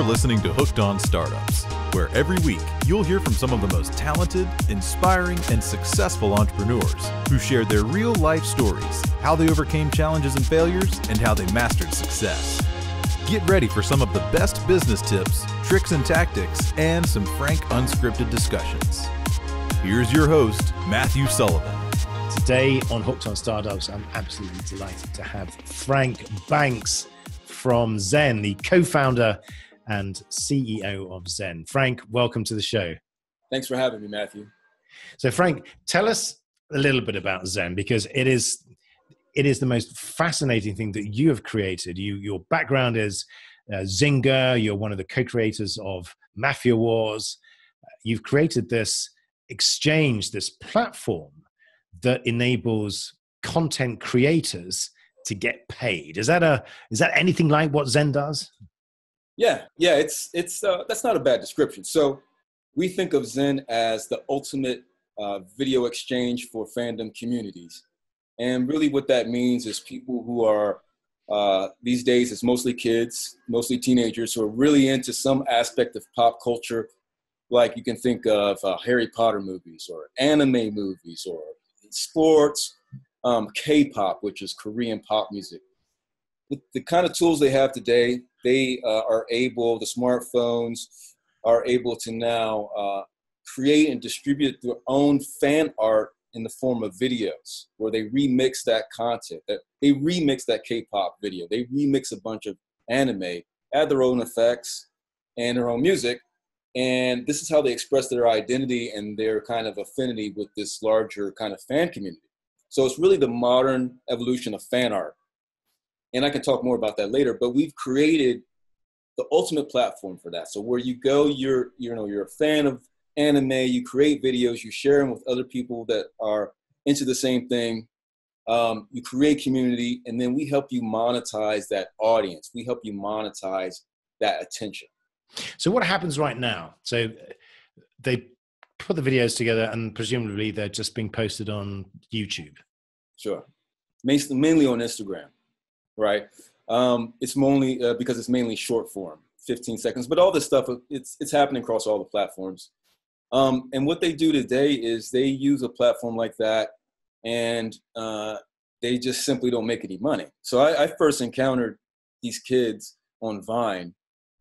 listening to Hooked on Startups, where every week you'll hear from some of the most talented, inspiring, and successful entrepreneurs who shared their real-life stories, how they overcame challenges and failures, and how they mastered success. Get ready for some of the best business tips, tricks and tactics, and some frank, unscripted discussions. Here's your host, Matthew Sullivan. Today on Hooked on Startups, I'm absolutely delighted to have Frank Banks from Zen, the co-founder and CEO of Zen. Frank, welcome to the show. Thanks for having me, Matthew. So Frank, tell us a little bit about Zen, because it is the most fascinating thing that you have created. Your background is Zynga. You're one of the co-creators of Mafia Wars. You've created this exchange, this platform that enables content creators to get paid. Is that anything like what Zen does? Yeah. It's that's not a bad description. So we think of Zen as the ultimate video exchange for fandom communities, and really what that means is people who are these days it's mostly kids, mostly teenagers who are really into some aspect of pop culture. Like you can think of Harry Potter movies or anime movies or sports, K-pop, which is Korean pop music. The kind of tools they have today, the smartphones are able to now create and distribute their own fan art in the form of videos, where they remix that content, they remix that K-pop video, they remix a bunch of anime, add their own effects and their own music. And this is how they express their identity and their kind of affinity with this larger kind of fan community. So it's really the modern evolution of fan art. And I can talk more about that later, but we've created the ultimate platform for that. So where you go, you're a fan of anime, you create videos, you share them with other people that are into the same thing. You create community, and then we help you monetize that audience. We help you monetize that attention. So what happens right now? So they put the videos together and presumably they're just being posted on YouTube. Sure. Mainly on Instagram, right? It's mainly because it's mainly short form, 15 seconds, but all this stuff, it's happening across all the platforms. And what they do today is they use a platform like that and they just simply don't make any money. So I first encountered these kids on Vine,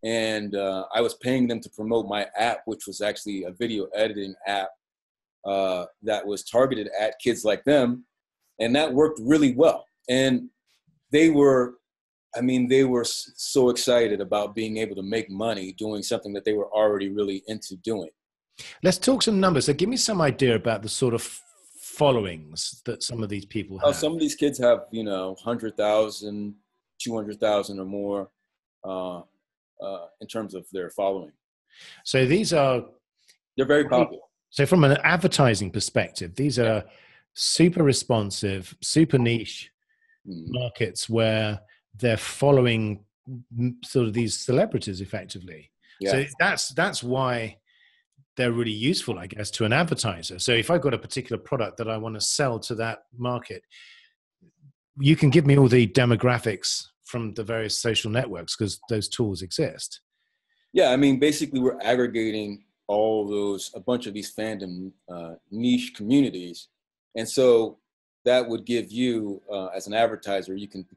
and I was paying them to promote my app, which was actually a video editing app that was targeted at kids like them. And that worked really well. And they were so excited about being able to make money doing something that they were already really into doing. Let's talk some numbers. So give me some idea about the sort of followings that some of these people have. Some of these kids have, 100,000, 200,000 or more. In terms of their following. So they're very popular. So from an advertising perspective, these are super responsive, super niche markets where they're following sort of these celebrities effectively. Yeah. So that's why they're really useful, I guess, to an advertiser. So if I've got a particular product that I want to sell to that market, you can give me all the demographics from the various social networks because those tools exist. Yeah, basically we're aggregating a bunch of these fandom niche communities. And so that would give you, as an advertiser, you can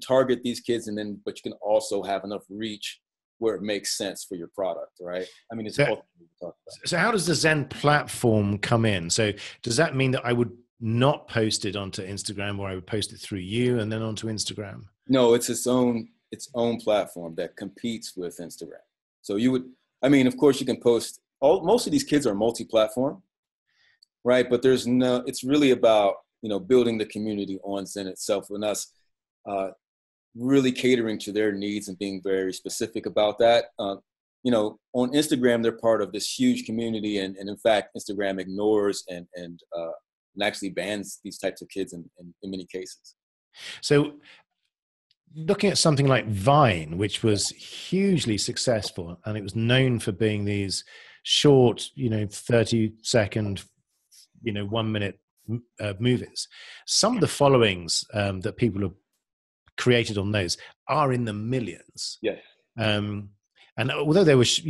target these kids but you can also have enough reach where it makes sense for your product, right? It's ultimately what we talk about. So how does the Zen platform come in? So does that mean that I would not post it onto Instagram, or I would post it through you and then onto Instagram? No, it's its own platform that competes with Instagram. So you would, of course you can post, most of these kids are multi-platform, right? But it's really about, building the community on Zen itself, and us really catering to their needs and being very specific about that. On Instagram, they're part of this huge community, and in fact, Instagram ignores and actually bans these types of kids in many cases. So looking at something like Vine, which was hugely successful, and it was known for being these short, 30-second, 1 minute movies. Some of the followings that people have created on those are in the millions. Yeah. And although there was,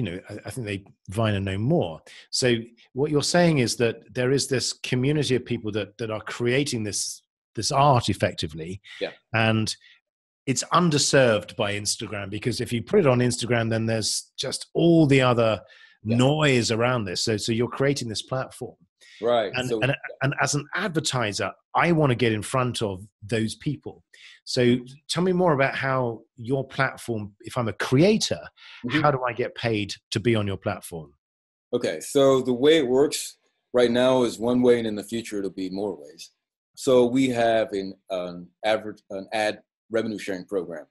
I think they Vine and no more. So what you're saying is that there is this community of people that are creating this art effectively, Yeah. and it's underserved by Instagram, because if you put it on Instagram, then there's just all the other noise around this. So you're creating this platform. Right. And as an advertiser, I want to get in front of those people. So tell me more about how your platform, if I'm a creator, how do I get paid to be on your platform? Okay. So the way it works right now is one way, and in the future, it'll be more ways. So we have an ad revenue sharing program,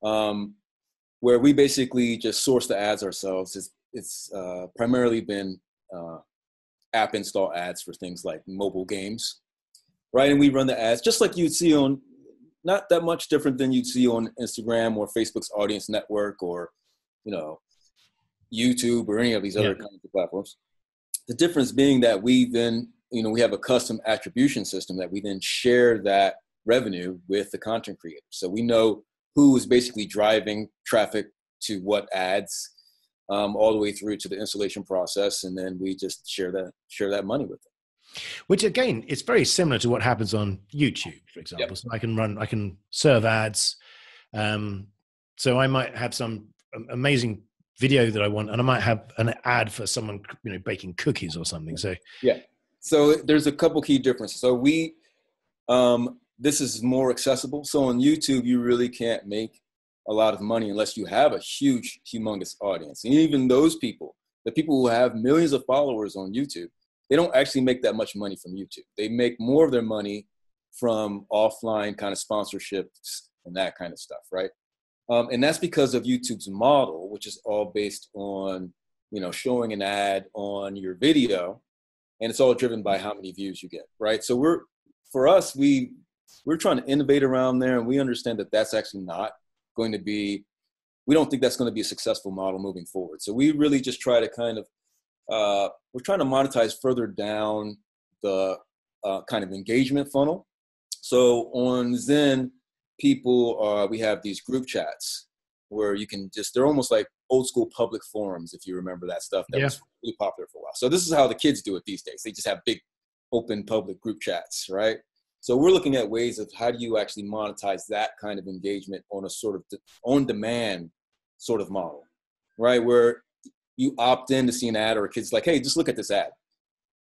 where we basically just source the ads ourselves. It's primarily been app install ads for things like mobile games, right? And we run the ads just like you'd see on, not that much different than you'd see on Instagram or Facebook's audience network, or, YouTube or any of these other kinds of platforms. The difference being that we then, we have a custom attribution system that we then share that revenue with the content creator. So we know who is basically driving traffic to what ads, all the way through to the installation process, and then we just share that money with them. Which again, it's very similar to what happens on YouTube, for example. Yep. So I can serve ads. So I might have some amazing video that I want, and I might have an ad for someone, baking cookies or something. So so there's a couple key differences. So this is more accessible. So on YouTube, you really can't make a lot of money unless you have a humongous audience. And even those people, the people who have millions of followers on YouTube, they don't actually make that much money from YouTube. They make more of their money from offline kind of sponsorships and that kind of stuff, right? And that's because of YouTube's model, which is all based on, showing an ad on your video, and it's all driven by how many views you get, right? So we're trying to innovate around there, and we understand that that's actually not going to be, we don't think that's going to be a successful model moving forward. So we really just try to kind of, we're trying to monetize further down the kind of engagement funnel. So on Zen, people, we have these group chats where you can they're almost like old school public forums, if you remember that stuff that was really popular for a while. So this is how the kids do it these days. They just have big open public group chats, right? So we're looking at ways of how do you actually monetize that kind of engagement on a sort of on-demand sort of model, right? Where you opt in to see an ad, or a kid's like, hey, just look at this ad.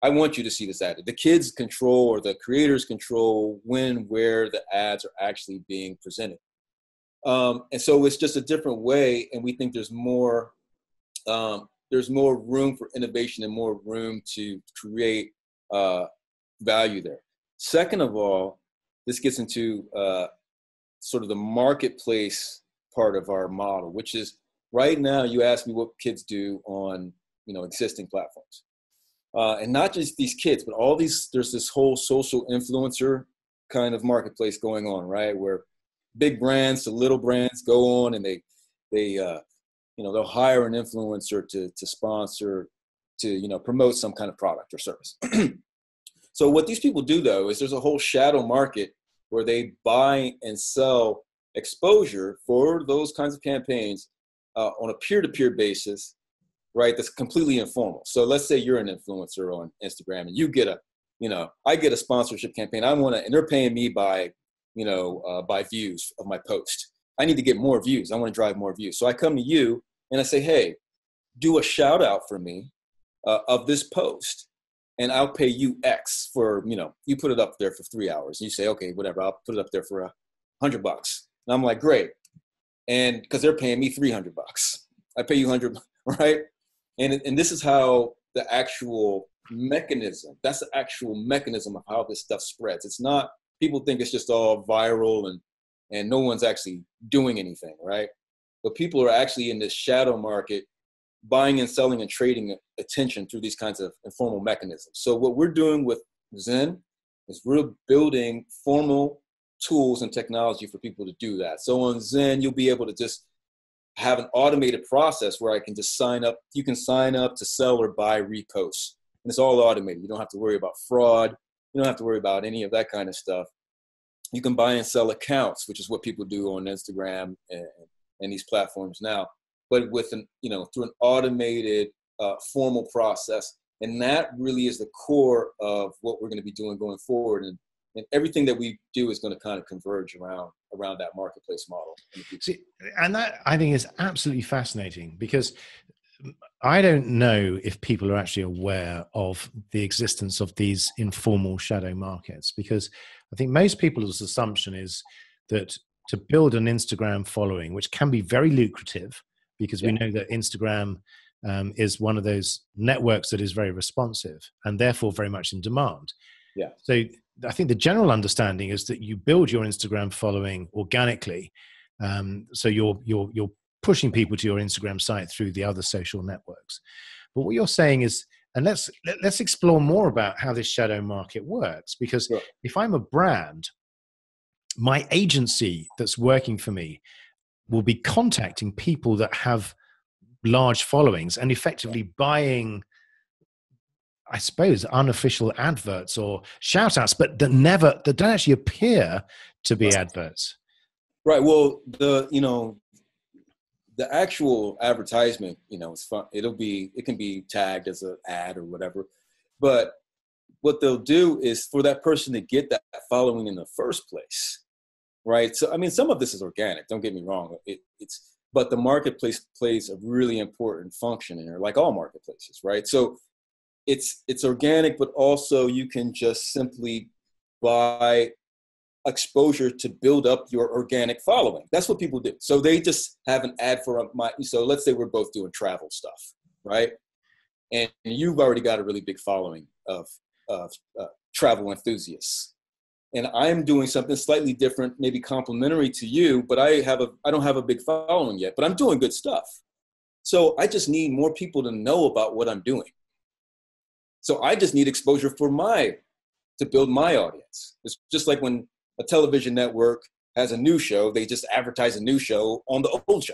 I want you to see this ad. The kids control, or the creators control where the ads are actually being presented. And so it's just a different way. And we think there's more room for innovation and more room to create value there. Second of all, this gets into sort of the marketplace part of our model, which is right now, you ask me what kids do on, existing platforms. And not just these kids, but there's this whole social influencer kind of marketplace going on, right? Where big brands to little brands go on, and they'll hire an influencer to sponsor, to, promote some kind of product or service. So what these people do, though, is there's a whole shadow market where they buy and sell exposure for those kinds of campaigns on a peer-to-peer basis, right? That's completely informal. So let's say you're an influencer on Instagram, and you get I get a sponsorship campaign. And they're paying me by views of my post. I need to get more views. I want to drive more views. So I come to you and I say, hey, do a shout out for me of this post, and I'll pay you X for, you put it up there for 3 hours. And you say, okay, whatever, I'll put it up there for $100. And I'm like, great. And because they're paying me $300, I pay you $100, right? And this is how the actual mechanism, that's the actual mechanism of how this stuff spreads. It's not, people think it's just all viral and no one's actually doing anything, right? But people are actually in this shadow market, buying and selling and trading attention through these kinds of informal mechanisms. So what we're doing with Zen is we're building formal tools and technology for people to do that. So on Zen, you'll be able to just have an automated process where I can just sign up. You can sign up to sell or buy reposts. And it's all automated. You don't have to worry about fraud. You don't have to worry about any of that kind of stuff. You can buy and sell accounts, which is what people do on Instagram and these platforms now. but with an, through an automated formal process. And that really is the core of what we're going to be doing going forward. And everything that we do is going to kind of converge around that marketplace model. See, and that I think is absolutely fascinating, because I don't know if people are actually aware of the existence of these informal shadow markets, because I think most people's assumption is that to build an Instagram following, which can be very lucrative, because we know that Instagram is one of those networks that is very responsive and therefore very much in demand. Yeah. So I think the general understanding is that you build your Instagram following organically. So you're pushing people to your Instagram site through the other social networks. But what you're saying is, and let's explore more about how this shadow market works, because if I'm a brand, my agency that's working for me will be contacting people that have large followings and effectively buying, I suppose, unofficial adverts or shout outs, but that don't actually appear to be adverts. Right. Well, the actual advertisement, it's fun. It can be tagged as an ad or whatever, but what they'll do is for that person to get that following in the first place. Right. So, I mean, some of this is organic, don't get me wrong. But the marketplace plays a really important function in there, like all marketplaces. Right. So it's organic, but also you can just simply buy exposure to build up your organic following. That's what people do. So they just have an ad for so let's say we're both doing travel stuff, right? And you've already got a really big following of travel enthusiasts. And I'm doing something slightly different, maybe complementary to you, but I don't have a big following yet, but I'm doing good stuff. So I just need more people to know about what I'm doing. So I just need exposure to build my audience. It's just like when a television network has a new show, they just advertise a new show on the old show.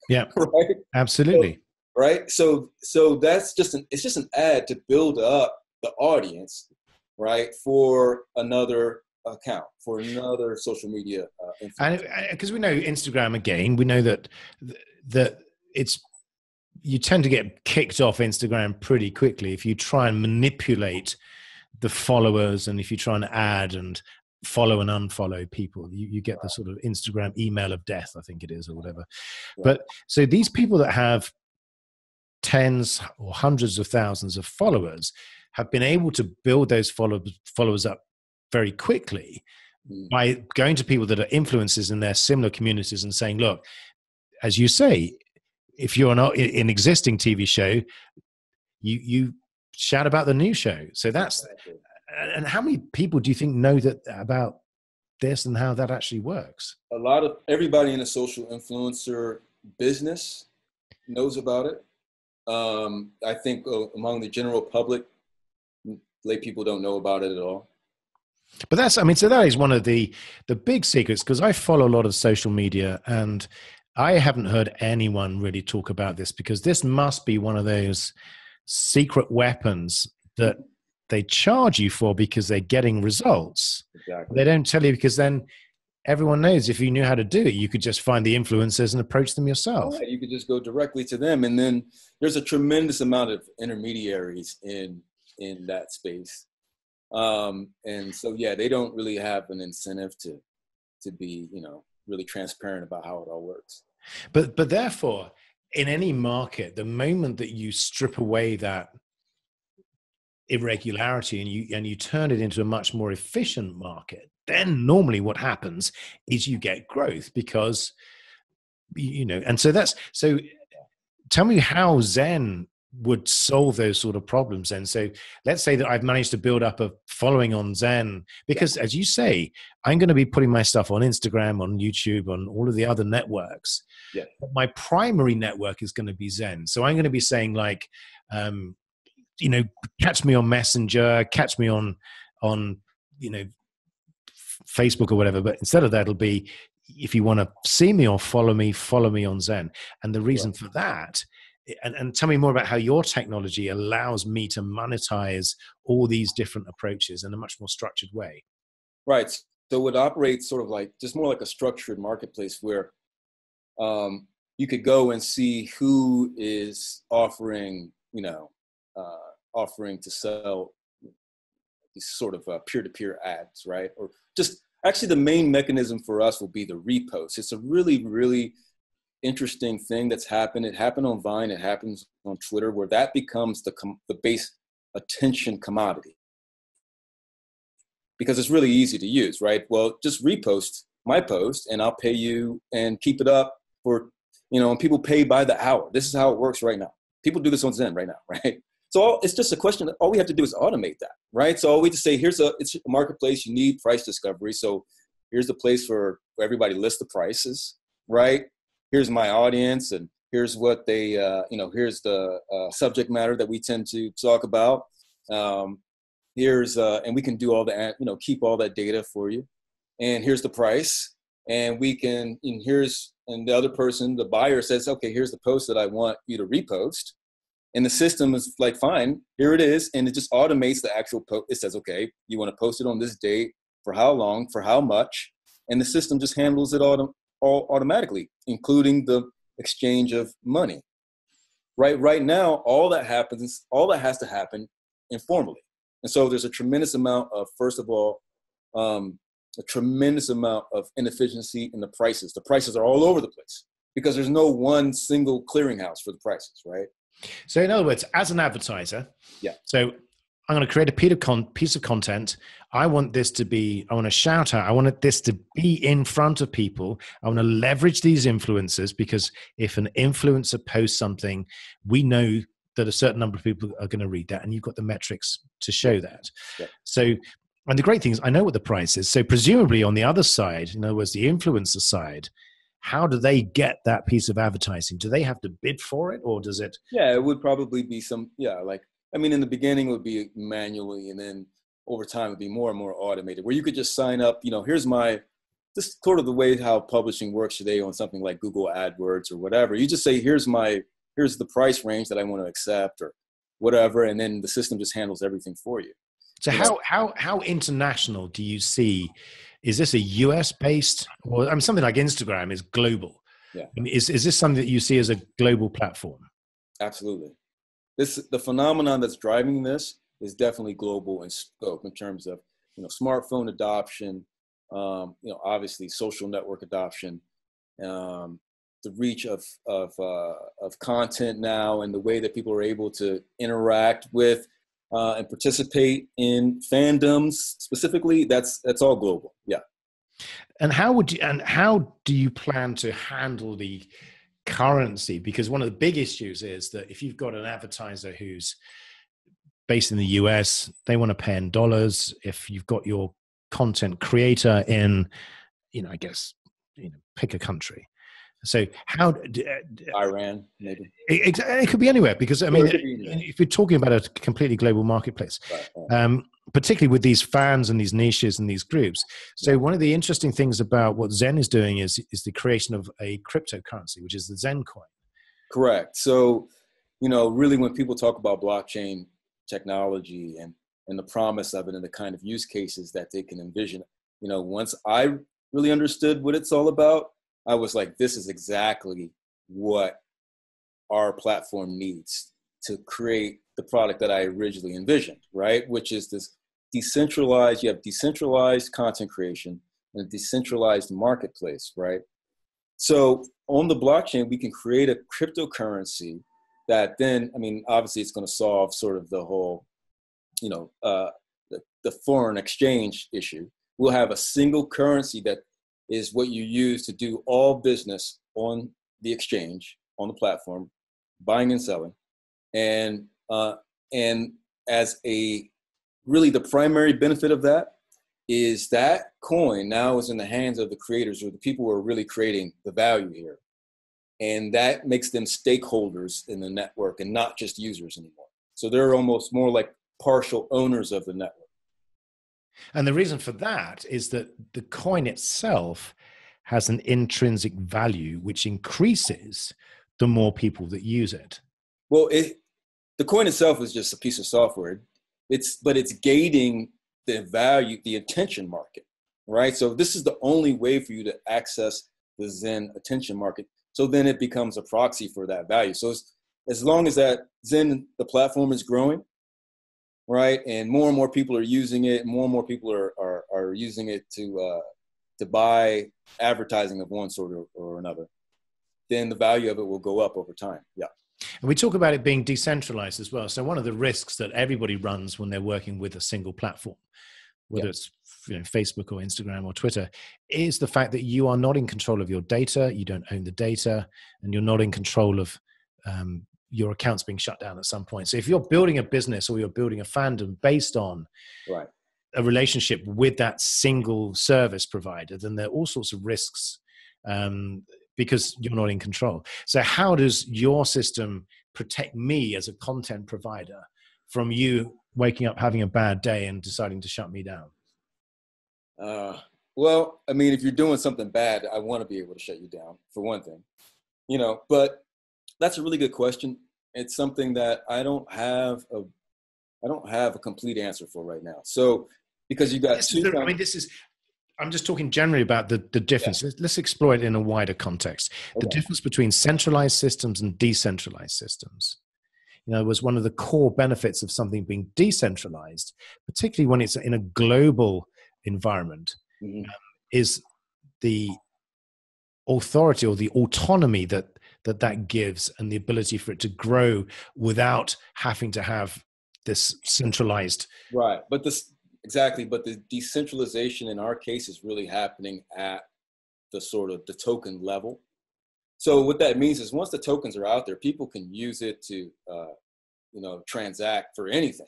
Yeah, right. Absolutely. So, right. So that's it's just an ad to build up the audience, right, for another account, for another social media and because we know Instagram, again, we know that you tend to get kicked off Instagram pretty quickly if you try and manipulate the followers, and if you try and add and follow and unfollow people, you get the sort of Instagram email of death, I think it is, or whatever. Right. But so these people that have tens or hundreds of thousands of followers have been able to build those followers up very quickly by going to people that are influencers in their similar communities and saying, look, as you say, if you're not an existing TV show, you shout about the new show. So that's, and how many people do you think know that about this and how that actually works? A lot of everybody in the social influencer business knows about it. I think among the general public, lay people don't know about it at all. But so that is one of the big secrets, because I follow a lot of social media and I haven't heard anyone really talk about this, because this must be one of those secret weapons that they charge you for because they're getting results. Exactly. They don't tell you, because then everyone knows if you knew how to do it, you could just find the influencers and approach them yourself. Right. You could just go directly to them. And then there's a tremendous amount of intermediaries in that space. And so, they don't really have an incentive to be, really transparent about how it all works. But therefore, in any market, the moment that you strip away that irregularity and you turn it into a much more efficient market, then normally what happens is you get growth, because, and so tell me how Zen would solve those sort of problems then. So let's say that I've managed to build up a following on Zen, because as you say, I'm going to be putting my stuff on Instagram, on YouTube, on all of the other networks. Yeah. But my primary network is going to be Zen. So I'm going to be saying like, catch me on Messenger, catch me on Facebook or whatever. But instead of that, it'll be, if you want to see me or follow me on Zen. And the reason for that, and tell me more about how your technology allows me to monetize all these different approaches in a much more structured way. Right. So it operates sort of like just more like a structured marketplace where you could go and see who is offering, offering to sell these sort of peer-to-peer ads, right? Or just actually the main mechanism for us will be the repost. It's a really, really interesting thing that's happened. It happened on Vine. It happens on Twitter, where that becomes the base attention commodity, because it's really easy to use, right? Well, just repost my post and I'll pay you and keep it up for, and people pay by the hour. This is how it works right now. People do this on Zen right now, right? So it's just a question. All we have to do is automate that, right? So we just say, it's a marketplace. You need price discovery. So here's the place for everybody lists the prices, right? Here's my audience, and here's what they, here's the subject matter that we tend to talk about. And we can do all the, keep all that data for you. And here's the price. And we can, and the other person, the buyer says, okay, here's the post that I want you to repost. And the system is like, fine, here it is. And it just automates the actual post. It says, okay, you want to post it on this date, for how long, for how much. And the system just handles it all automatically, including the exchange of money. Right now, all that has to happen informally. And so there's a tremendous amount of, first of all, a tremendous amount of inefficiency in the prices. The prices are all over the place because there's no one single clearinghouse for the prices, right? So in other words, as an advertiser, so I'm going to create a piece of content. I want to shout out. I want this to be in front of people. I want to leverage these influencers, because if an influencer posts something, we know that a certain number of people are going to read that, and you've got the metrics to show that. Yeah. So, and the great thing is, I know what the price is. So presumably on the other side, in other words, the influencer side, how do they get that piece of advertising? Do they have to bid for it, or does it? Yeah, it would probably be in the beginning it would be manually, and then over time it would be more and more automated, where you could just sign up, this sort of the way how publishing works today on something like Google AdWords or whatever. You just say, here's the price range that I want to accept or whatever, and then the system just handles everything for you. So how international do you see? Is this a US based, or something like Instagram is global? Yeah. I mean, is this something that you see as a global platform? Absolutely. The phenomenon that's driving this is definitely global in scope in terms of, smartphone adoption, obviously social network adoption, the reach of content now, and the way that people are able to interact with and participate in fandoms specifically. That's all global. Yeah. And how do you plan to handle the currency? Because one of the big issues is that if you've got an advertiser who's based in the US, they want to pay in dollars. If you've got your content creator in, pick a country. So how Iran, maybe it could be anywhere, because if you're talking about a completely global marketplace, right. Particularly with these fans and these niches and these groups. So one of the interesting things about what Zen is doing is the creation of a cryptocurrency, which is the Zen Coin. Correct. So, really when people talk about blockchain technology and the promise of it and the kind of use cases that they can envision, once I really understood what it's all about, I was like, this is exactly what our platform needs to create the product that I originally envisioned, right? Which is this you have decentralized content creation and a decentralized marketplace, right? So on the blockchain, we can create a cryptocurrency that then, obviously it's going to solve sort of the whole, the foreign exchange issue. We'll have a single currency that is what you use to do all business on the exchange, on the platform, buying and selling. And as really the primary benefit of that is that coin now is in the hands of the creators, or the people who are really creating the value here. And that makes them stakeholders in the network and not just users anymore. So they're almost more like partial owners of the network. And the reason for that is that the coin itself has an intrinsic value, which increases the more people that use it. Well, the coin itself is just a piece of software. But it's gating the value, the attention market, right? So this is the only way for you to access the Zen attention market, So then it becomes a proxy for that value. So as long as that Zen, the platform is growing, right, and more people are using it, more and more people are using it to buy advertising of one sort or another, then the value of it will go up over time. Yeah. And we talk about it being decentralized as well. So one of the risks that everybody runs when they're working with a single platform, whether it's Facebook or Instagram or Twitter, is the fact that you are not in control of your data, you don't own the data, and you're not in control of your accounts being shut down at some point. So if you're building a business or you're building a fandom based on a relationship with that single service provider, then there are all sorts of risks because you're not in control. So how does your system protect me as a content provider from you waking up having a bad day and deciding to shut me down? Well, I mean, if you're doing something bad, I want to be able to shut you down, for one thing, but that's a really good question. It's something that I don't have a complete answer for right now. So, because you got I'm just talking generally about the difference. Yeah. Let's explore it in a wider context. Okay. The difference between centralized systems and decentralized systems. Was one of the core benefits of something being decentralized, particularly when it's in a global environment, is the authority or the autonomy that gives, and the ability for it to grow without having to have this centralized. Right, but the decentralization in our case is really happening at the token level. So what that means is once the tokens are out there, people can use it to, transact for anything,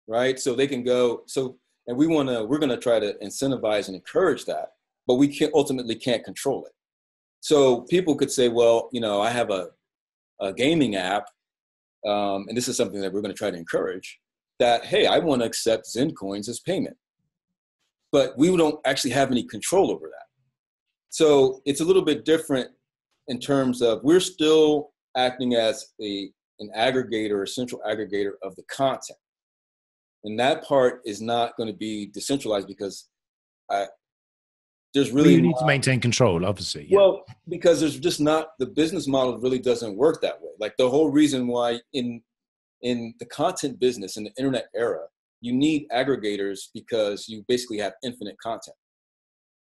right? So they can go. And we're going to try to incentivize and encourage that, but we ultimately can't control it. So people could say, well, I have a gaming app, and this is something that we're going to try to encourage, that, hey, I want to accept Zen Coins as payment, but we don't actually have any control over that. So it's a little bit different in terms of we're still acting as an aggregator, a central aggregator of the content. And that part is not going to be decentralized because there's really you need to maintain control, obviously. Yeah. Well, because there's just not, the business model really doesn't work that way. Like the whole reason why in the content business, in the internet era, you need aggregators because you basically have infinite content.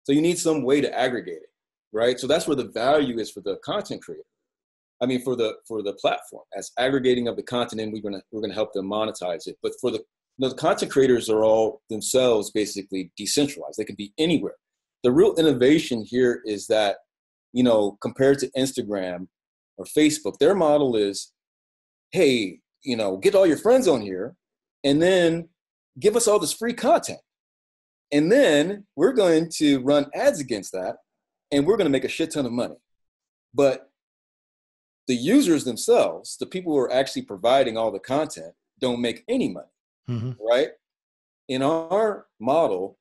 So you need some way to aggregate it, right? So that's where the value is for the content creator. I mean, for the platform as aggregating of the content, and we're gonna help them monetize it. But for the content creators are all themselves basically decentralized. They can be anywhere. The real innovation here is that, compared to Instagram or Facebook, their model is, hey, get all your friends on here and then give us all this free content. And then we're going to run ads against that and we're going to make a shit ton of money. But the users themselves, the people who are actually providing all the content, don't make any money, right? In our model,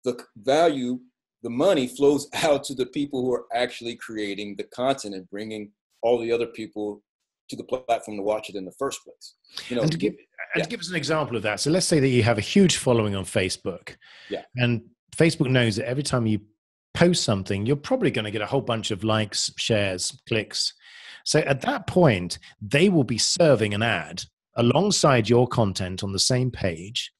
the value, the money flows out to the people who are actually creating the content and bringing all the other people to the platform to watch it in the first place. And to give us an example of that. So let's say that you have a huge following on Facebook. Yeah. And Facebook knows that every time you post something, you're probably going to get a whole bunch of likes, shares, clicks. So at that point, they will be serving an ad alongside your content on the same page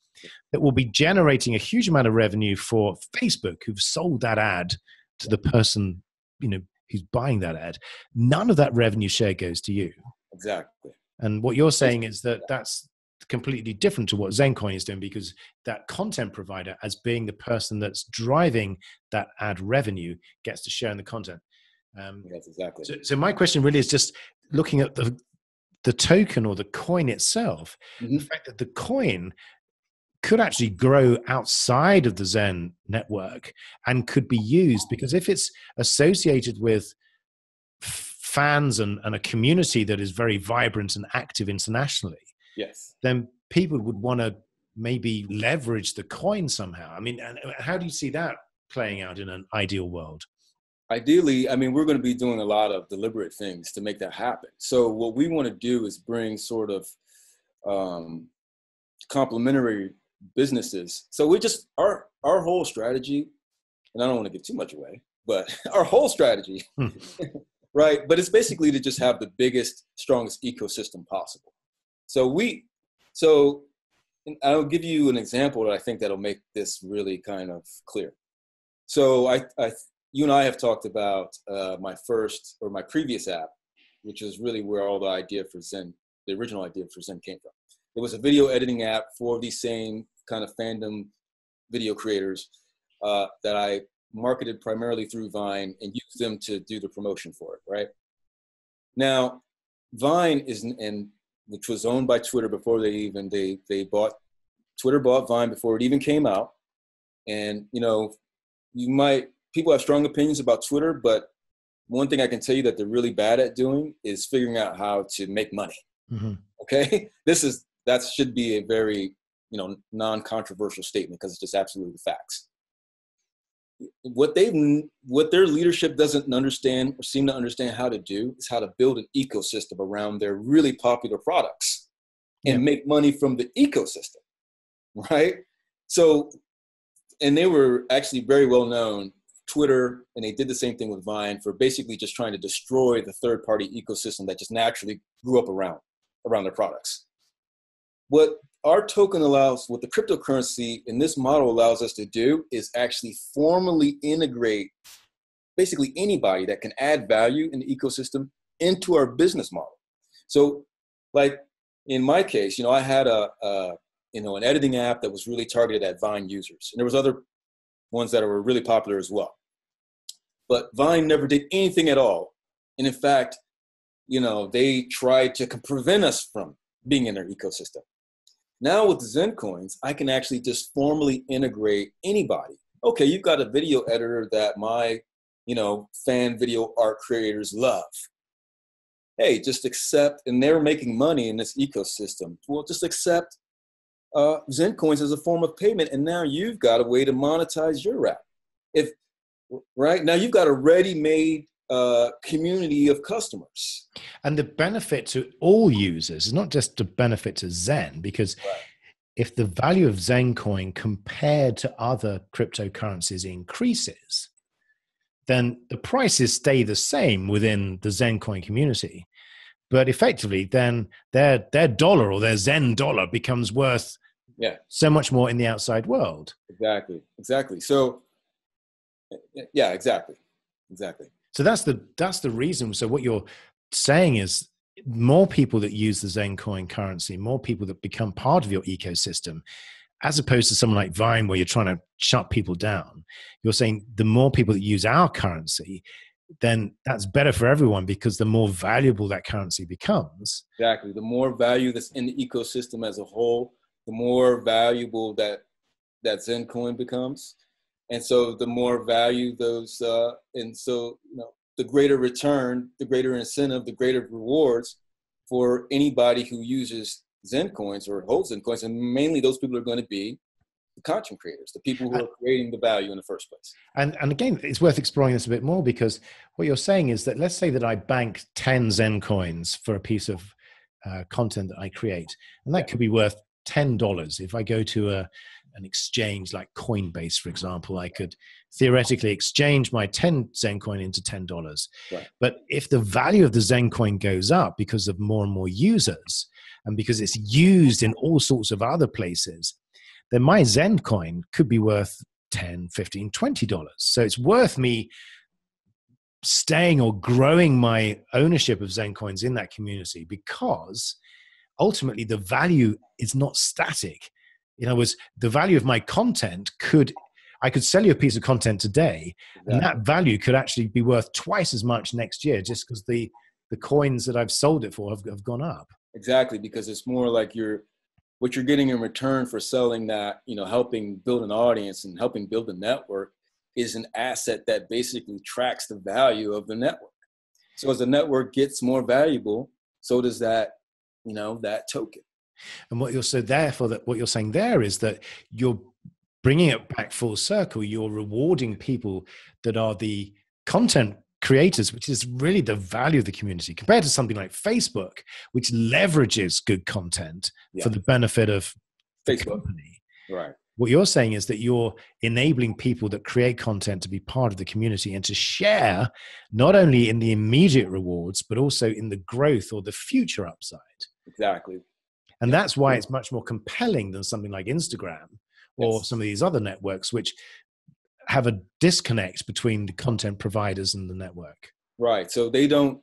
that will be generating a huge amount of revenue for Facebook, who've sold that ad to the person, who's buying that ad. None of that revenue share goes to you. Exactly. And what you're saying is that that's completely different to what ZenCoin is doing, because that content provider, as being the person that's driving that ad revenue, gets to share in the content. That's exactly. So my question really is just looking at the token or the coin itself, the fact that the coin could actually grow outside of the Zen network and could be used, because if it's associated with fans and a community that is very vibrant and active internationally, yes, then people would want to maybe leverage the coin somehow. I mean, and how do you see that playing out in an ideal world? Ideally, I mean, we're going to be doing a lot of deliberate things to make that happen. So what we want to do is bring sort of complementary businesses. So we just, our whole strategy, and I don't want to give too much away, but our whole strategy, right? But it's basically to just have the biggest, strongest ecosystem possible. So I'll give you an example that I think that'll make this really kind of clear. So you and I have talked about my previous app, which is really where all the idea for Zen, the original idea for Zen came from. It was a video editing app for these same kind of fandom video creators that I marketed primarily through Vine and used them to do the promotion for it, right? Now, Vine which was owned by Twitter before Twitter bought Vine before it even came out. And, people have strong opinions about Twitter, but one thing I can tell you that they're really bad at doing is figuring out how to make money. Mm-hmm. Okay. That should be a very, non-controversial statement because it's just absolutely the facts. What their leadership doesn't understand or seem to understand how to do is how to build an ecosystem around their really popular products and make money from the ecosystem, right? So, and they were actually very well known, Twitter, and they did the same thing with Vine for basically just trying to destroy the third-party ecosystem that just naturally grew up around their products. What our token allows, what the cryptocurrency in this model allows us to do is actually formally integrate basically anybody that can add value in the ecosystem into our business model. So like in my case, I had an editing app that was really targeted at Vine users. And there was other ones that were really popular as well. But Vine never did anything at all. And in fact, they tried to prevent us from being in their ecosystem. Now with the Zen Coins, I can actually just formally integrate anybody. Okay, you've got a video editor that my, fan video art creators love. Hey, just accept, and they're making money in this ecosystem. Well, just accept Zen Coins as a form of payment, and now you've got a way to monetize your app. Right now, you've got a ready-made community of customers. And the benefit to all users is not just the benefit to Zen, because if the value of Zen Coin compared to other cryptocurrencies increases, then the prices stay the same within the Zen Coin community. But effectively, then their dollar or their Zen dollar becomes worth so much more in the outside world. Exactly. So, yeah, exactly. So that's the reason. So what you're saying is more people that use the Zen Coin currency, more people that become part of your ecosystem, as opposed to someone like Vine where you're trying to shut people down. You're saying the more people that use our currency, then that's better for everyone because the more valuable that currency becomes. Exactly. The more value that's in the ecosystem as a whole, the more valuable that Zen Coin becomes. And so the more value those, the greater return, the greater incentive, the greater rewards for anybody who uses Zen Coins or holds Zen Coins. And mainly those people are going to be the content creators, the people who are creating the value in the first place. And again, it's worth exploring this a bit more because what you're saying is that let's say that I bank 10 Zen Coins for a piece of content that I create, and that could be worth $10. If I go to an exchange like Coinbase, for example, I could theoretically exchange my 10 Zen Coin into $10. Right. But if the value of the Zen Coin goes up because of more and more users and because it's used in all sorts of other places, then my Zen Coin could be worth $10, $15, $20. So it's worth me staying or growing my ownership of Zen Coins in that community because ultimately the value is not static. In other words, the value of my content I could sell you a piece of content today, and that value could actually be worth twice as much next year just because the coins that I've sold it for have gone up. Exactly, because it's more like what you're getting in return for selling that, helping build an audience and helping build a network is an asset that basically tracks the value of the network. So as the network gets more valuable, so does that, that token. And what you're saying there is that you're bringing it back full circle. You're rewarding people that are the content creators, which is really the value of the community compared to something like Facebook, which leverages good content for the benefit of the company. Right. what you're saying is that you're enabling people that create content to be part of the community and to share not only in the immediate rewards, but also in the growth or the future upside. Exactly. And that's why it's much more compelling than something like Instagram or some of these other networks, which have a disconnect between the content providers and the network. Right. So they don't,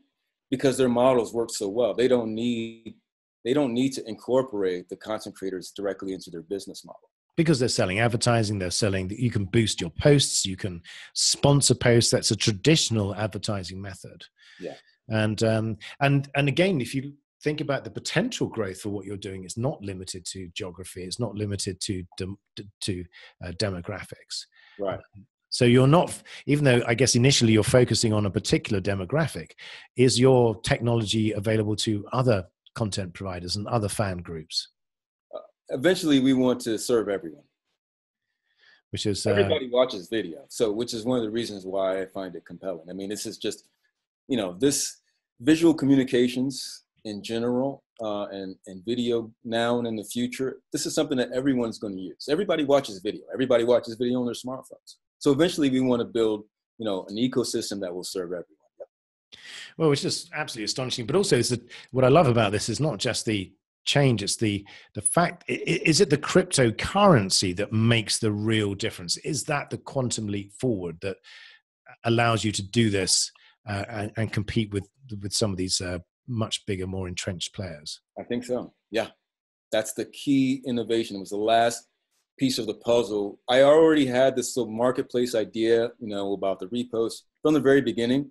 because their models work so well, they don't need to incorporate the content creators directly into their business model. Because they're selling advertising, they're selling that you can boost your posts, you can sponsor posts. That's a traditional advertising method. Yeah. And again, if you think about the potential growth for what you're doing, it's not limited to geography. It's not limited to demographics. Right. So you're not, even though I guess initially you're focusing on a particular demographic, is your technology available to other content providers and other fan groups? Eventually, we want to serve everyone. Which is everybody watches video, so which is one of the reasons why I find it compelling. I mean, this is just, this visual communications in general, and video now and in the future. This is something that everyone's going to use. Everybody watches video. Everybody watches video on their smartphones. So eventually, we want to build, an ecosystem that will serve everyone. Well, it's just absolutely astonishing. But also, what I love about this is not just the change, it's the fact, is it the cryptocurrency that makes the real difference? Is that the quantum leap forward that allows you to do this and compete with some of these much bigger, more entrenched players? I think so. Yeah, that's the key innovation. It was the last piece of the puzzle. I already had this sort of marketplace idea, about the repost from the very beginning,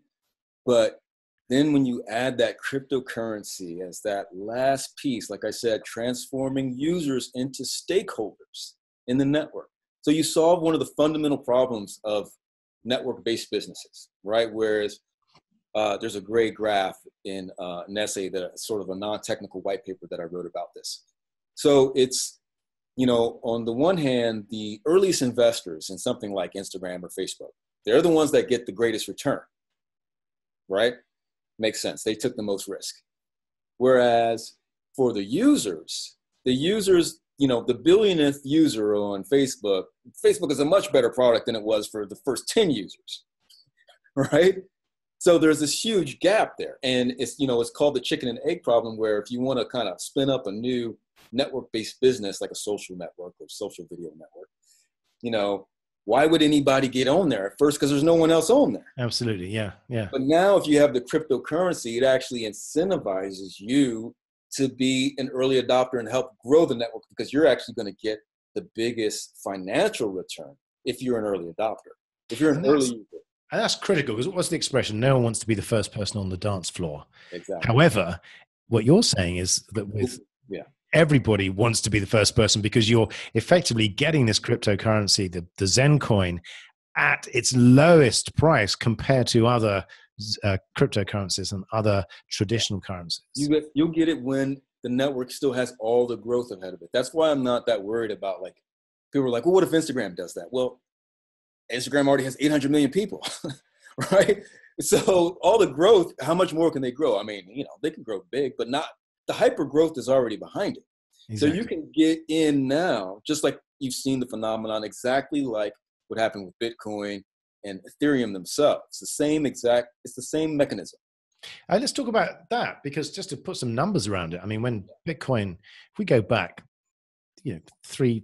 but then when you add that cryptocurrency as that last piece, like I said, transforming users into stakeholders in the network. So you solve one of the fundamental problems of network-based businesses, right? Whereas there's a great graph in an essay, that sort of a non-technical white paper that I wrote about this. So it's, on the one hand, the earliest investors in something like Instagram or Facebook, they're the ones that get the greatest return, right? Makes sense. They took the most risk. Whereas for the users, the billionth user on Facebook is a much better product than it was for the first 10 users, right? So there's this huge gap there. And it's called the chicken and egg problem, where if you want to kind of spin up a new network-based business, like a social network or social video network, why would anybody get on there at first? Because there's no one else on there. Absolutely, yeah. But now if you have the cryptocurrency, it actually incentivizes you to be an early adopter and help grow the network, because you're actually going to get the biggest financial return if you're an early adopter. If you're an early user. And that's critical, because what's the expression? No one wants to be the first person on the dance floor. Exactly. However, what you're saying is that everybody wants to be the first person, because you're effectively getting this cryptocurrency, the Zen Coin, at its lowest price compared to other cryptocurrencies and other traditional currencies. You'll get it when the network still has all the growth ahead of it. That's why I'm not that worried about, like, people are like, well, what if Instagram does that? Well, Instagram already has 800 million people, right? So all the growth, how much more can they grow? I mean, they can grow big, but not. The hyper growth is already behind it. Exactly. So you can get in now, just like you've seen the phenomenon, exactly like what happened with Bitcoin and Ethereum themselves. It's the same mechanism. Let's talk about that, because just to put some numbers around it, I mean, when Bitcoin, if we go back, 3-4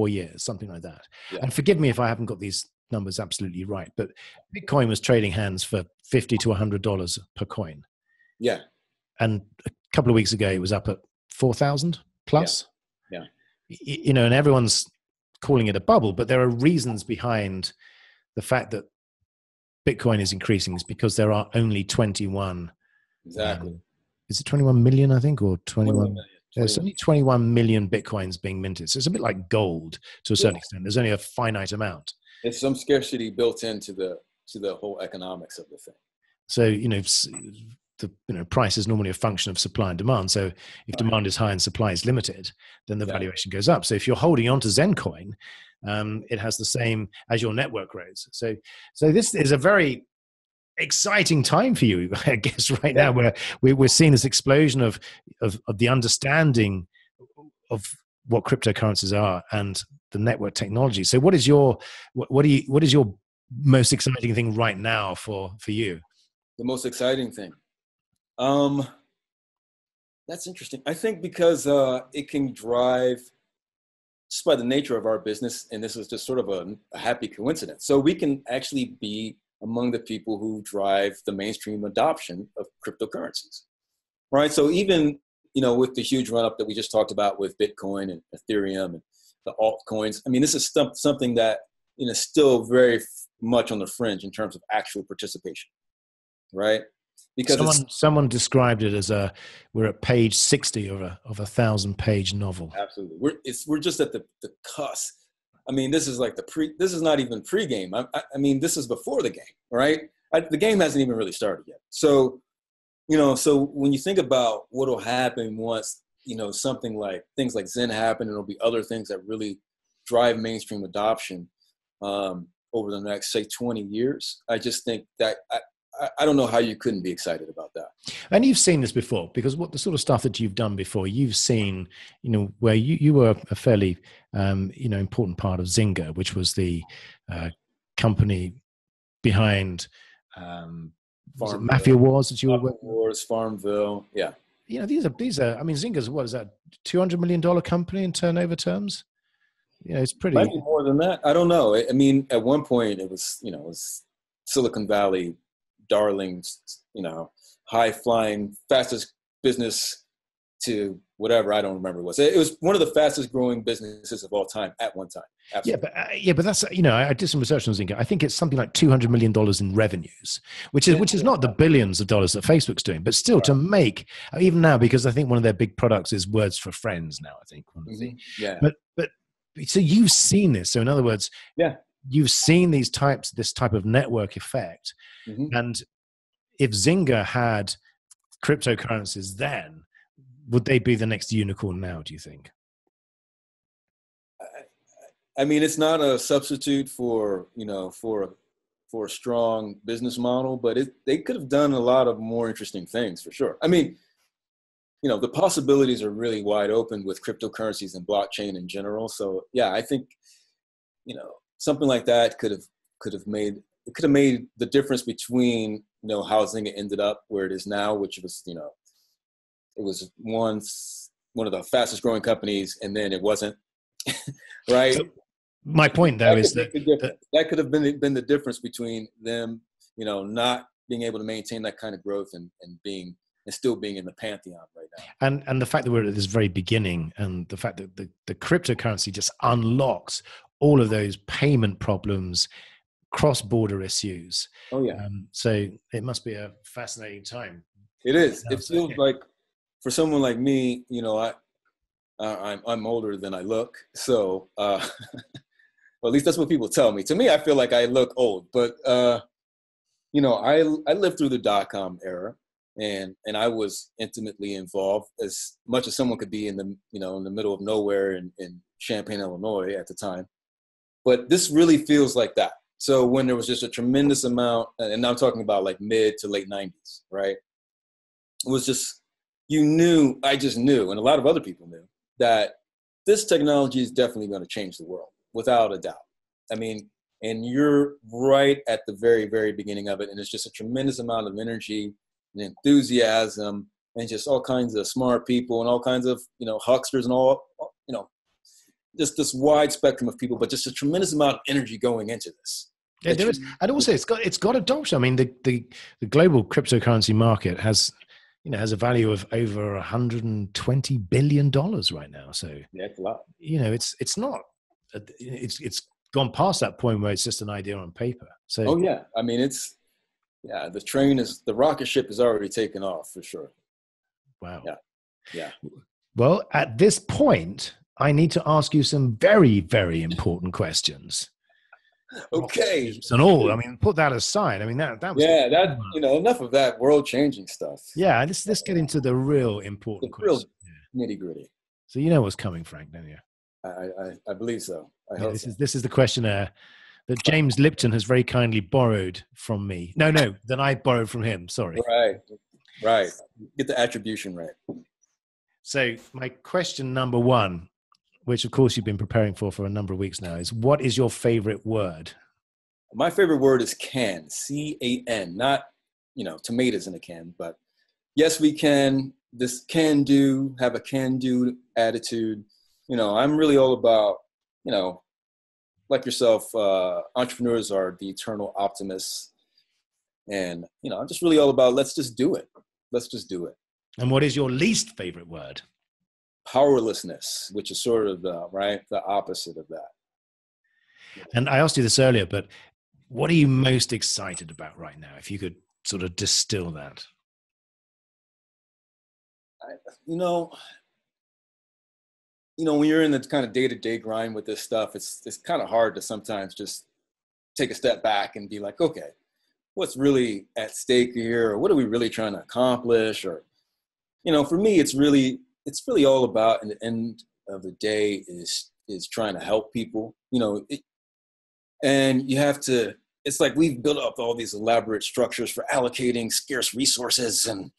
years, something like that, and forgive me if I haven't got these numbers absolutely right, but Bitcoin was trading hands for $50 to $100 per coin. Yeah. And a couple of weeks ago, it was up at 4,000 plus. Yeah. And everyone's calling it a bubble, but there are reasons behind the fact that Bitcoin is increasing. Is because there are only 21. Exactly. Is it 21 million, I think, or 21? Million. There's only 21 million Bitcoins being minted. So it's a bit like gold to a certain extent. There's only a finite amount. There's some scarcity built into the whole economics of the thing. So, the price is normally a function of supply and demand. So if demand is high and supply is limited, then the valuation goes up. So if you're holding on to ZenCoin, it has the same as your network grows. So this is a very exciting time for you, I guess, right now, where we're seeing this explosion of the understanding of what cryptocurrencies are and the network technology. So what is your what is your most exciting thing right now for you? The most exciting thing. That's interesting. I think because it can drive, just by the nature of our business, and this is just sort of a happy coincidence. So we can actually be among the people who drive the mainstream adoption of cryptocurrencies, right? So even, with the huge run up that we just talked about with Bitcoin and Ethereum and the altcoins, I mean, this is something that, is still very much on the fringe in terms of actual participation, right? Because someone described it as we're at page 60 of a 1,000-page novel. Absolutely, we're just at the cusp. I mean, this is like this is not even pre-game. I mean, this is before the game, right? The game hasn't even really started yet. So, so when you think about what will happen once, something like things like Zen happen, and there'll be other things that really drive mainstream adoption over the next, say, 20 years. I just think that I don't know how you couldn't be excited about that. And you've seen this before, because what the sort of stuff that you've done before, you've seen, where you were a fairly, important part of Zynga, which was the company behind Mafia Wars that you were working on? Wars, Farmville, yeah. These are. I mean, Zynga's, what is that, $200 million company in turnover terms? It's pretty. Might be more than that. I don't know. I mean, at one point it was, it was Silicon Valley darlings, high flying, fastest business to whatever. I don't remember what it was. It was one of the fastest growing businesses of all time at one time. Absolutely. Yeah, but that's, I did some research on Zynga. I think it's something like $200 million in revenues, which is not the billions of dollars that Facebook's doing, but still to make, even now, because I think one of their big products is Words for Friends now, I think. Mm-hmm. Yeah. But so you've seen this. So in other words, you've seen this type of network effect. Mm-hmm. And if Zynga had cryptocurrencies then, would they be the next unicorn now, do you think? I mean, it's not a substitute for, for a strong business model, but they could have done a lot of more interesting things for sure. I mean, the possibilities are really wide open with cryptocurrencies and blockchain in general. So yeah, I think, something like that could have made the difference between, how Zynga ended up where it is now, which was, it was once one of the fastest growing companies, and then it wasn't, right? So my point though is that could have been the difference between them, not being able to maintain that kind of growth and still being in the pantheon right now. And the fact that we're at this very beginning, and the fact that the cryptocurrency just unlocks all of those payment problems, cross-border issues. Oh yeah. So it must be a fascinating time. It is. It feels like, for someone like me, I'm older than I look. So, well, at least that's what people tell me. To me, I feel like I look old, but I lived through the dot-com era. And I was intimately involved, as much as someone could be in the, in the middle of nowhere in Champaign, Illinois at the time. But this really feels like that. So when there was just a tremendous amount, and I'm talking about like mid to late 90s, right? It was just, I just knew, and a lot of other people knew, that this technology is definitely going to change the world, without a doubt. I mean, and you're right at the very, very beginning of it. And it's just a tremendous amount of energy and enthusiasm, and just all kinds of smart people and all kinds of, hucksters and all, just this wide spectrum of people, but just a tremendous amount of energy going into this. Yeah, there is. And also it's got adoption. I mean, the global cryptocurrency market has a value of over $120 billion right now. So yeah, it's a lot. It's gone past that point where it's just an idea on paper. So oh yeah, I mean, the rocket ship is already taken off for sure. Wow. Yeah. Well, at this point, I need to ask you some very, very important questions. Okay. And all. I mean, put that aside. I mean, that was enough of that world-changing stuff. Yeah, let's get into the real important questions. Real nitty-gritty. So you know what's coming, Frank, don't you? I believe so. I hope this is the questionnaire that James Lipton has very kindly borrowed from me. No, that I borrowed from him. Sorry. Right. Get the attribution right. So my question number one which of course you've been preparing for a number of weeks now, is what is your favorite word? My favorite word is can, C-A-N, not, tomatoes in a can, but yes, we can. This can do, have a can do attitude. I'm really all about, like yourself, entrepreneurs are the eternal optimists. And, I'm just really all about, let's just do it. Let's just do it. And what is your least favorite word? Powerlessness, which is sort of the opposite of that. And I asked you this earlier, but what are you most excited about right now? If you could sort of distill that. When you're in the kind of day-to-day grind with this stuff, it's kind of hard to sometimes just take a step back and be like, okay, what's really at stake here? Or what are we really trying to accomplish? Or, for me, it's really all about, in the end of the day, is trying to help people, and you have to, it's like we've built up all these elaborate structures for allocating scarce resources, and,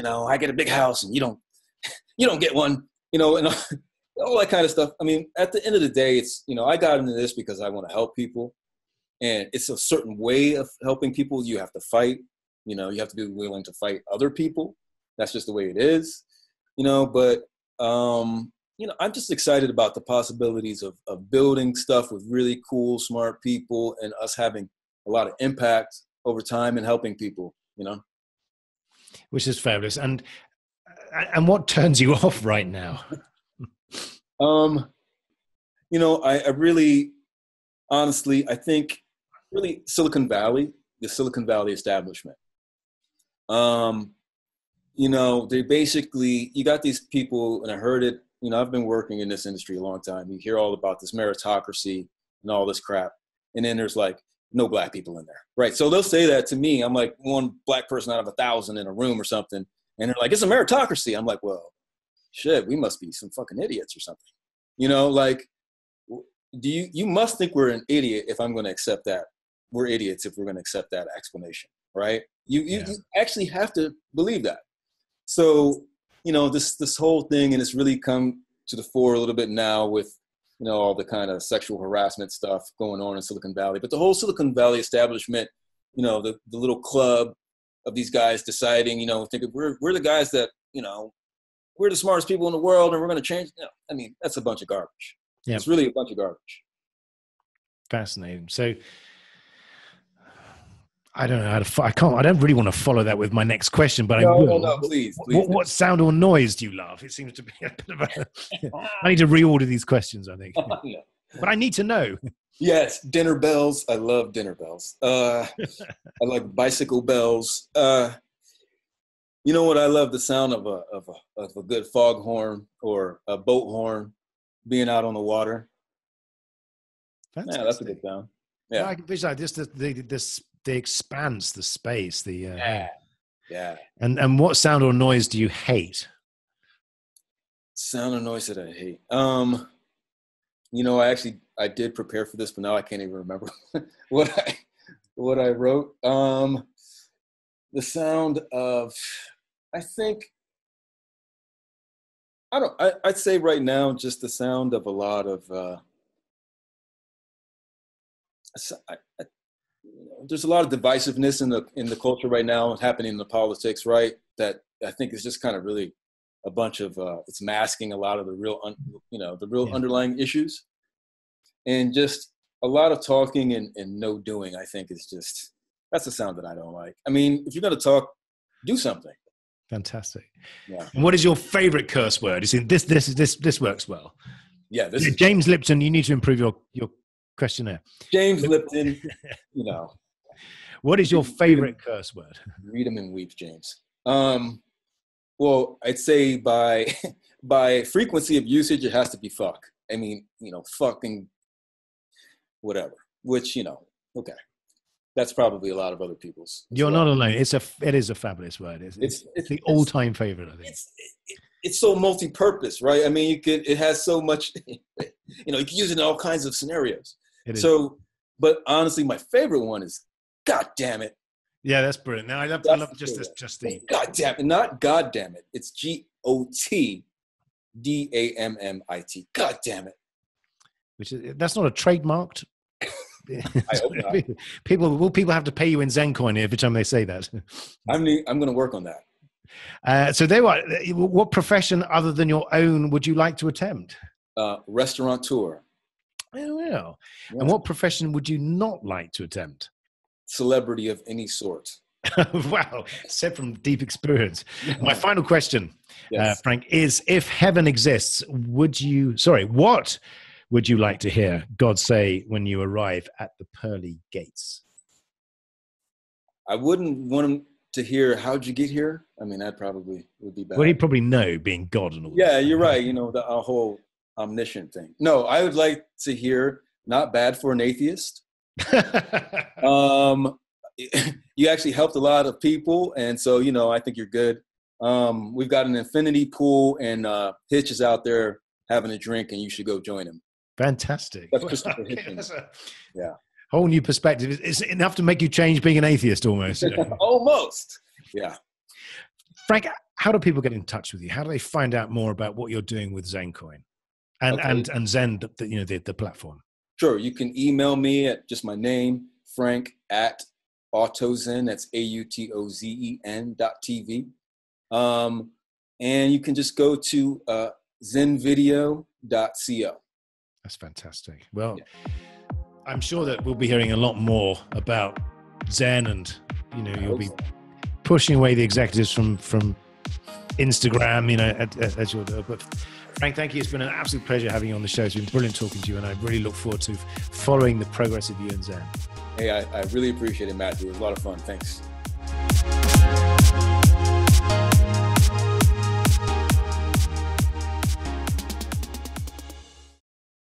I get a big house and you don't get one, and all that kind of stuff. I mean, at the end of the day, it's, I got into this because I want to help people, and it's a certain way of helping people. You have to fight, you have to be willing to fight other people. That's just the way it is, but, I'm just excited about the possibilities of building stuff with really cool, smart people, and us having a lot of impact over time and helping people, Which is fabulous. And what turns you off right now? I really, honestly, I think really Silicon Valley, the Silicon Valley establishment. They basically, you got these people, and I heard it, I've been working in this industry a long time. You hear all about this meritocracy and all this crap. And then there's like no black people in there. Right. So they'll say that to me. I'm like one black person out of 1,000 in a room or something. And they're like, it's a meritocracy. I'm like, well, shit, we must be some fucking idiots or something. You must think we're an idiot if I'm going to accept that. We're idiots if we're going to accept that explanation. Right. You actually have to believe that. So, this whole thing, and it's really come to the fore a little bit now with, all the kind of sexual harassment stuff going on in Silicon Valley. But the whole Silicon Valley establishment, the little club of these guys deciding, thinking we're the guys that, we're the smartest people in the world and we're going to change. That's a bunch of garbage. Yep. It's really a bunch of garbage. Fascinating. So I don't know how to. I don't really want to follow that with my next question, but I will. No, please. What sound or noise do you love? It seems to be a bit of a. I need to reorder these questions, I think. No. But I need to know. Yes, dinner bells. I love dinner bells. I like bicycle bells. You know what? I love the sound of a good foghorn or a boat horn being out on the water. Fantastic. Yeah, that's a good sound. Yeah, I can visualize this. The expanse, the space, yeah. And what sound or noise do you hate? Sound or noise that I hate. I did prepare for this, but now I can't even remember what I wrote. The sound of, I think, I'd say right now just the sound of a lot of. There's a lot of divisiveness in the culture right now happening in the politics, right? That I think is just kind of really a bunch of it's masking a lot of the real underlying issues, and just a lot of talking and no doing. I think is just that's a sound that I don't like. If you're going to talk, do something. Fantastic. Yeah. And what is your favorite curse word? You see, this works well. Yeah. James Lipton. You need to improve your questionnaire. James Lipton, What is your favorite curse word? Read them and weep, James. Well, I'd say by frequency of usage, it has to be fuck. Fucking whatever, which, okay. That's probably a lot of other people's. You're not alone. It is a fabulous word. It's the all-time favorite, I think. It's so multi-purpose, right? It has so much, you can use it in all kinds of scenarios. So, but honestly, my favorite one is God damn it. Yeah, that's brilliant. Now I love just the God damn it, not God damn it. It's GOT DAMMIT. God damn it. That's not a trademarked. I hope not. People have to pay you in Zen Coin every time they say that. I'm going to work on that. So what profession other than your own would you like to attempt? Restaurateur. Oh, well. Yeah. And what profession would you not like to attempt? Celebrity of any sort. Wow, said from deep experience. My final question, yes. Frank, is if heaven exists, what would you like to hear God say when you arrive at the pearly gates? I wouldn't want him to hear, how'd you get here? I mean, that probably would be bad. Well, he'd probably know, being God and all that. Yeah, you're right. You know, the whole omniscient thing. No, I would like to hear, not bad for an atheist. You actually helped a lot of people, and so, you know, I think you're good. We've got an infinity pool, and Hitch is out there having a drink, and you should go join him. Fantastic. That's Christopher Hitchens. Yeah. Whole new perspective. It's enough to make you change being an atheist almost. Almost. Yeah. Frank, how do people get in touch with you? How do they find out more about what you're doing with ZENCoin and Zen, the platform? Sure. You can email me at just my name, Frank at AutoZen. That's AUTOZEN.TV. And you can just go to zenvideo.co. That's fantastic. Well, yeah. I'm sure that we'll be hearing a lot more about Zen, and you'll be pushing away the executives from Instagram, as you'll do. But Frank, thank you. It's been an absolute pleasure having you on the show. It's been brilliant talking to you, and I really look forward to following the progress of you and Zen. Hey, I really appreciate it, Matthew. It was a lot of fun. Thanks.